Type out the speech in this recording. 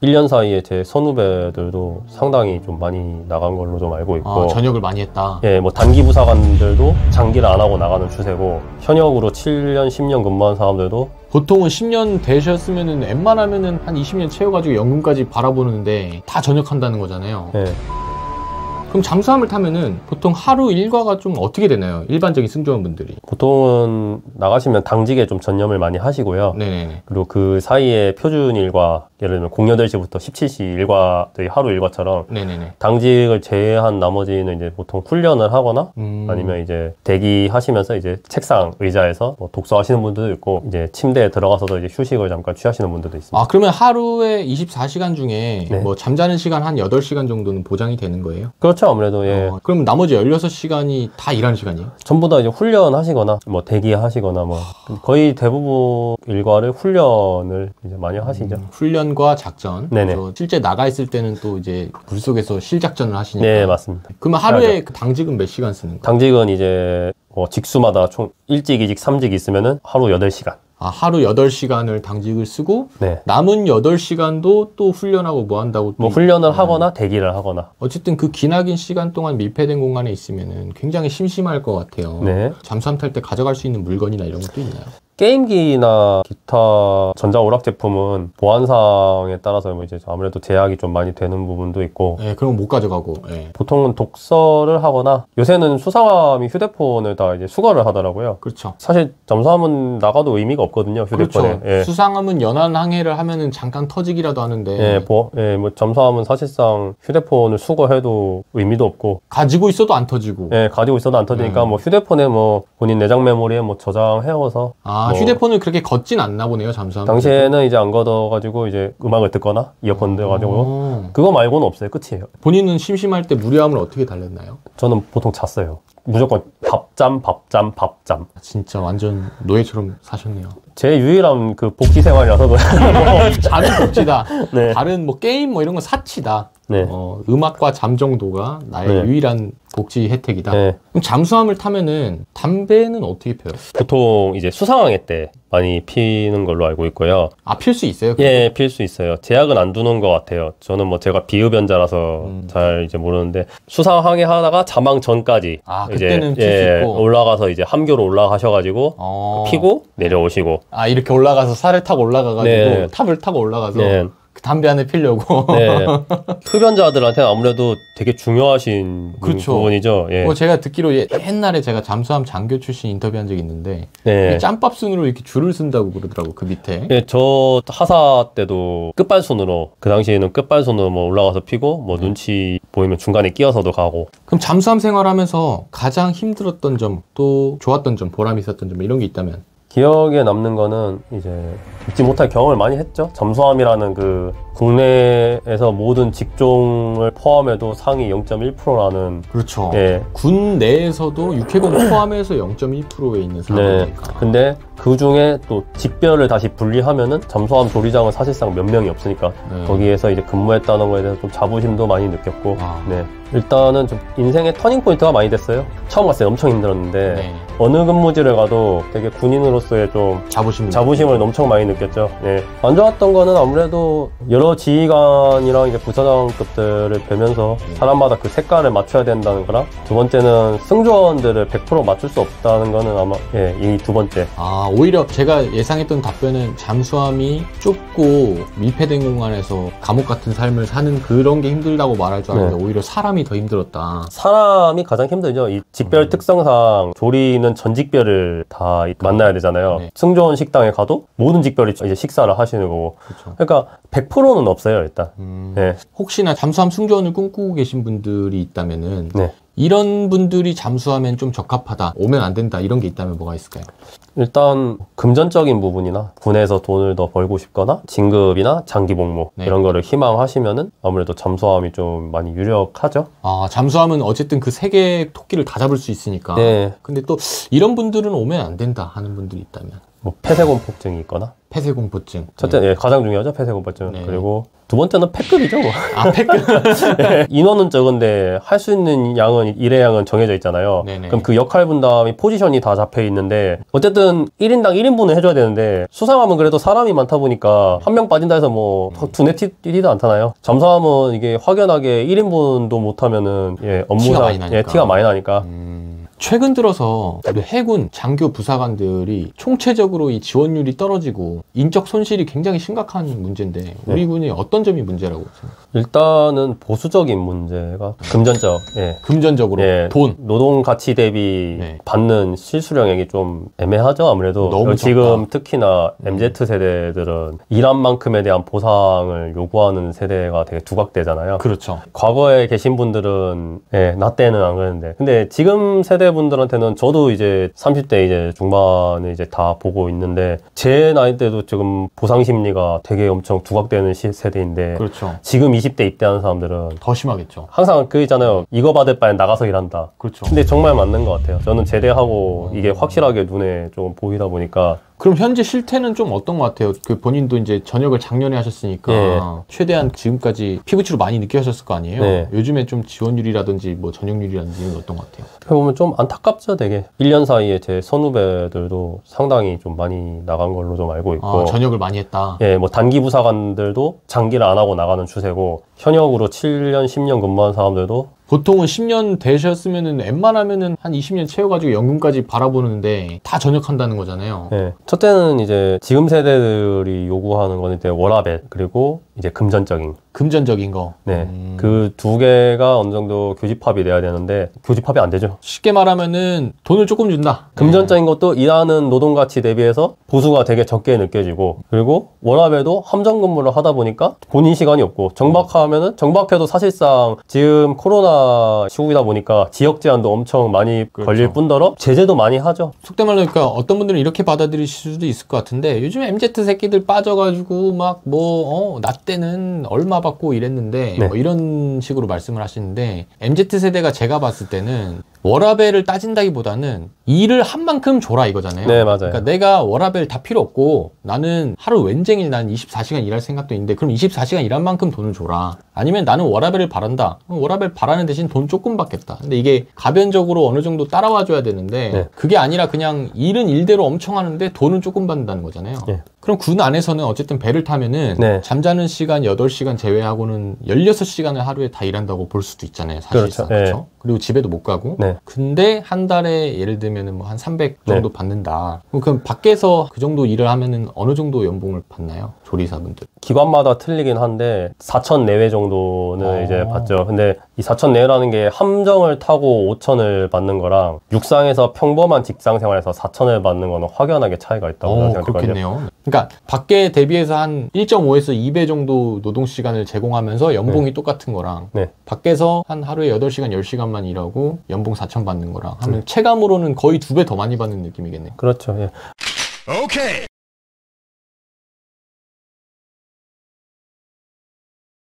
1년 사이에 제 선후배들도 상당히 좀 많이 나간 걸로 좀 알고 있고. 전역을 많이 했다. 예, 뭐 단기 부사관들도 장기를 안 하고 나가는 추세고, 현역으로 7년, 10년 근무한 사람들도 보통은 10년 되셨으면은 웬만하면은 한 20년 채워가지고 연금까지 바라보는데 다 전역한다는 거잖아요. 예. 그럼 잠수함을 타면은 보통 하루 일과가 좀 어떻게 되나요? 일반적인 승조원분들이. 보통은 나가시면 당직에 좀 전념을 많이 하시고요. 네네네. 그리고 그 사이에 표준 일과, 예를 들면 08시부터 17시 일과들이 하루 일과처럼 네네네. 당직을 제외한 나머지는 이제 보통 훈련을 하거나 아니면 이제 대기하시면서 이제 책상, 의자에서 뭐 독서하시는 분들도 있고, 이제 침대에 들어가서도 이제 휴식을 잠깐 취하시는 분들도 있습니다. 그러면 하루에 24시간 중에 네. 뭐 잠자는 시간 한 8시간 정도는 보장이 되는 거예요? 그렇죠, 아무래도. 예. 그럼 나머지 16시간이 다 일하는 시간이에요? 전부 다 이제 훈련하시거나 뭐 대기하시거나 뭐 거의 대부분 일과를 훈련을 이제 많이 하시죠. 훈련과 작전. 네네. 그래서 실제 나가 있을 때는 또 이제 물속에서 실작전을 하시니까. 네, 맞습니다. 그러면 하루에 그 당직은 몇 시간 쓰는 거예요? 당직은 이제 뭐 직수마다 총 1직, 2직, 3직 있으면은 하루 8시간. 하루 8시간을 당직을 쓰고 네. 남은 8시간도 또 훈련하고 뭐 한다고 뭐 훈련을 하거나 대기를 하거나. 어쨌든 그 기나긴 시간 동안 밀폐된 공간에 있으면은 굉장히 심심할 것 같아요. 네. 잠수함 탈 때 가져갈 수 있는 물건이나 이런 것도 있나요? 게임기나 기타 전자오락 제품은 보안상에 따라서 뭐 이제 아무래도 제약이 좀 많이 되는 부분도 있고. 네, 그럼 못 가져가고. 네. 보통은 독서를 하거나, 요새는 수상함이 휴대폰을 다 이제 수거를 하더라고요. 그렇죠. 사실 잠수함은 나가도 의미가 없거든요, 휴대폰에. 그렇죠. 예. 수상함은 연안 항해를 하면은 잠깐 터지기라도 하는데 예, 뭐 잠수함은 사실상 휴대폰을 수거해도 의미도 없고, 가지고 있어도 안 터지고. 예, 가지고 있어도 안 터지니까 뭐 휴대폰에 뭐 본인 내장 메모리에 뭐 저장해워서. 뭐 휴대폰을 그렇게 걷진 않나 보네요, 잠수함. 당시에는 이제 안 걷어가지고 이제 음악을 듣거나 이어폰 들어가지고 그거 말고는 없어요. 끝이에요. 본인은 심심할 때 무료함을 어떻게 달랬나요? 저는 보통 잤어요. 무조건 밥잠. 진짜 완전 노예처럼 사셨네요. 제 유일한 그 복지 생활이라서 자는 복지다. 네. 다른 뭐 게임 뭐 이런 건 사치다. 네. 음악과 잠 정도가 나의 네. 유일한 복지 혜택이다. 네. 그럼 잠수함을 타면은 담배는 어떻게 펴요? 보통 이제 수상항해 때 많이 피는 걸로 알고 있고요. 필 수 있어요? 예, 필 수 있어요. 제약은 안 두는 것 같아요. 저는 뭐 제가 비흡연자라서 잘 이제 모르는데, 수상항해 하다가 자망 전까지 그때는 필 수 있고 올라가서 이제 함교로 올라가셔가지고 피고 내려오시고. 이렇게 올라가서 살을 타고 올라가가지고 네. 탑을 타고 올라가서 네. 그 담배 안에 피려고. 네. 흡연자들한테는 아무래도 되게 중요하신 그렇죠. 부분이죠. 예. 제가 듣기로 옛날에 제가 잠수함 장교 출신 인터뷰한 적이 있는데 네. 짬밥순으로 이렇게 줄을 쓴다고 그러더라고, 그 밑에. 예, 저 하사 때도 끝발손으로, 그 당시에는 끝발손으로 뭐 올라가서 피고, 뭐 눈치 보이면 중간에 끼어서도 가고. 그럼 잠수함 생활하면서 가장 힘들었던 점, 또 좋았던 점, 보람 있었던 점 이런 게 있다면? 기억에 남는 거는 이제 잊지 못할 경험을 많이 했죠. 잠수함이라는 그 국내에서 모든 직종을 포함해도 상위 0.1%라는. 그렇죠. 예. 군 내에서도 육해공 포함해서 0.1%에 있는 네. 사람이니까. 근데 그 중에 또 직별을 다시 분리하면은 잠수함 조리장은 사실상 몇 명이 없으니까 거기에서 이제 근무했다는 거에 대해서 좀 자부심도 많이 느꼈고. 네. 일단은 좀 인생의 터닝 포인트가 많이 됐어요. 처음 갔을 때 엄청 힘들었는데 어느 근무지를 가도 되게 군인으로서의 좀 자부심을 엄청 많이 느꼈죠. 네. 안 좋았던 거는 아무래도 여러 지휘관이랑 이제 부사장급들을 뵈면서 사람마다 그 색깔을 맞춰야 된다는 거랑, 두 번째는 승조원들을 100% 맞출 수 없다는 거는 아마 이 두 번째. 오히려 제가 예상했던 답변은 잠수함이 좁고 밀폐된 공간에서 감옥 같은 삶을 사는 그런 게 힘들다고 말할 줄 알았는데 오히려 사람이 더 힘들었다. 사람이 가장 힘들죠. 이 직별 특성상 조리는 전 직별을 다 만나야 되잖아요. 승조원 식당에 가도 모든 직별이 이제 식사를 하시는 거고. 그러니까 100%는 없어요, 일단. 혹시나 잠수함 승조원을 꿈꾸고 계신 분들이 있다면은 이런 분들이 잠수함엔 좀 적합하다, 오면 안 된다, 이런 게 있다면 뭐가 있을까요? 일단 금전적인 부분이나 군에서 돈을 더 벌고 싶거나 진급이나 장기 복무 이런 거를 희망하시면은 아무래도 잠수함이 좀 많이 유력하죠. 잠수함은 어쨌든 그 세 개의 토끼를 다 잡을 수 있으니까. 근데 또 이런 분들은 오면 안 된다 하는 분들이 있다면? 뭐 폐쇄공포증이 있거나. 폐쇄공포증. 첫째, 예, 가장 중요하죠, 폐쇄공포증. 네. 그리고 두 번째는 패급이죠, 뭐. 아, 패급. 예, 인원은 적은데 할 수 있는 양은, 일의 양은 정해져 있잖아요. 네네. 그럼 그 역할 분담이 포지션이 다 잡혀 있는데 어쨌든 1인당 1인분을 해줘야 되는데 수상하면 그래도 사람이 많다 보니까 한 명 빠진다 해서 뭐 두뇌 뛰지도 않잖아요. 잠수함은 이게 확연하게 1인분도 못하면은 예, 업무상 티가 많이 나니까. 최근 들어서 우리 해군 장교 부사관들이 총체적으로 이 지원율이 떨어지고 인적 손실이 굉장히 심각한 문제인데 우리 군이 어떤 점이 문제라고 생각해요? 일단은 보수적인 문제가 금전적, 예. 금전적으로 예, 돈 노동 가치 대비 네. 받는 실수령액이 좀 애매하죠. 아무래도 너무 지금 적다. 특히나 MZ 세대들은 일한 만큼에 대한 보상을 요구하는 세대가 되게 두각되잖아요. 그렇죠. 과거에 계신 분들은 예, 나 때는 안 그랬는데 근데 지금 세대 분들한테는 저도 이제 30대 이제 중반에 이제 다 보고 있는데 제 나이 때도 지금 보상 심리가 되게 엄청 두각되는 세대인데 그렇죠. 지금 20대 입대하는 사람들은 더 심하겠죠. 항상 그 있잖아요. 이거 받을 바엔 나가서 일한다. 그렇죠. 근데 정말 맞는 것 같아요. 저는 제대하고 이게 확실하게 눈에 좀 보이다 보니까 그럼 현재 실태는 좀 어떤 것 같아요? 그 본인도 이제 전역을 작년에 하셨으니까 네. 최대한 지금까지 피부치로 많이 느끼셨을 거 아니에요? 네. 요즘에 좀 지원율이라든지 뭐 전역률이라든지 어떤 것 같아요? 어떻게 보면 좀 안타깝죠, 되게. 1년 사이에 제 선후배들도 상당히 좀 많이 나간 걸로 좀 알고 있고. 아, 전역을 많이 했다. 예, 뭐 단기 부사관들도 장기를 안 하고 나가는 추세고 현역으로 7년, 10년 근무한 사람들도 보통은 10년 되셨으면은 웬만하면은 한 20년 채워가지고 연금까지 바라보는데 다 전역한다는 거잖아요. 예. 첫째는 이제 지금 세대들이 요구하는 건 이제 워라밸 그리고 이제 금전적인 금전적인 거. 네. 그 두 개가 어느 정도 교집합이 돼야 되는데 교집합이 안 되죠. 쉽게 말하면은 돈을 조금 준다. 금전적인 것도 일하는 노동 가치 대비해서 보수가 되게 적게 느껴지고 그리고 워라밸도 함정 근무를 하다 보니까 본인 시간이 없고 정박하면은 정박해도 사실상 지금 코로나 시국이다 보니까 지역 제한도 엄청 많이 그렇죠. 걸릴 뿐더러 제재도 많이 하죠. 속된 말로 그러니까 어떤 분들은 이렇게 받아들이실 수도 있을 것 같은데 요즘에 MZ 새끼들 빠져가지고 막 뭐 나 때는 얼마 받고 이랬는데 네. 뭐 이런 식으로 말씀을 하시는데 MZ 세대가 제가 봤을 때는 워라밸을 따진다기보다는 일을 한 만큼 줘라 이거잖아요. 네, 맞아요. 그러니까 내가 워라밸 다 필요 없고 나는 하루 웬쟁일 난 24시간 일할 생각도 있는데 그럼 24시간 일한 만큼 돈을 줘라. 아니면 나는 워라밸을 바란다. 그럼 워라밸 바라는 대신 돈 조금 받겠다. 근데 이게 가변적으로 어느 정도 따라와 줘야 되는데 네. 그게 아니라 그냥 일은 일대로 엄청 하는데 돈은 조금 받는다는 거잖아요. 네. 그럼 군 안에서는 어쨌든 배를 타면은 네. 잠자는 시간 8시간 제외하고는 16시간을 하루에 다 일한다고 볼 수도 있잖아요. 사실상. 그렇죠. 그렇죠? 그리고 집에도 못 가고. 네. 근데 한 달에 예를 들면은 뭐 한 300 정도 받는다. 그럼 밖에서 그 정도 일을 하면은 어느 정도 연봉을 받나요? 조리사분들. 기관마다 틀리긴 한데 4천 내외 정도는 이제 아. 받죠. 근데 이 4천 내외라는 게 함정을 타고 5천을 받는 거랑 육상에서 평범한 직장 생활에서 4천을 받는 거는 확연하게 차이가 있다고 생각하거든요. 그렇겠네요. 그러니까 밖에 대비해서 한 1.5에서 2배 정도 노동시간을 제공하면서 연봉이 똑같은 거랑 네. 밖에서 한 하루에 8시간, 10시간만 일하고 연봉 4천 받는 거랑 하면 체감으로는 거의 2배 더 많이 받는 느낌이겠네요. 그렇죠. 예. Okay.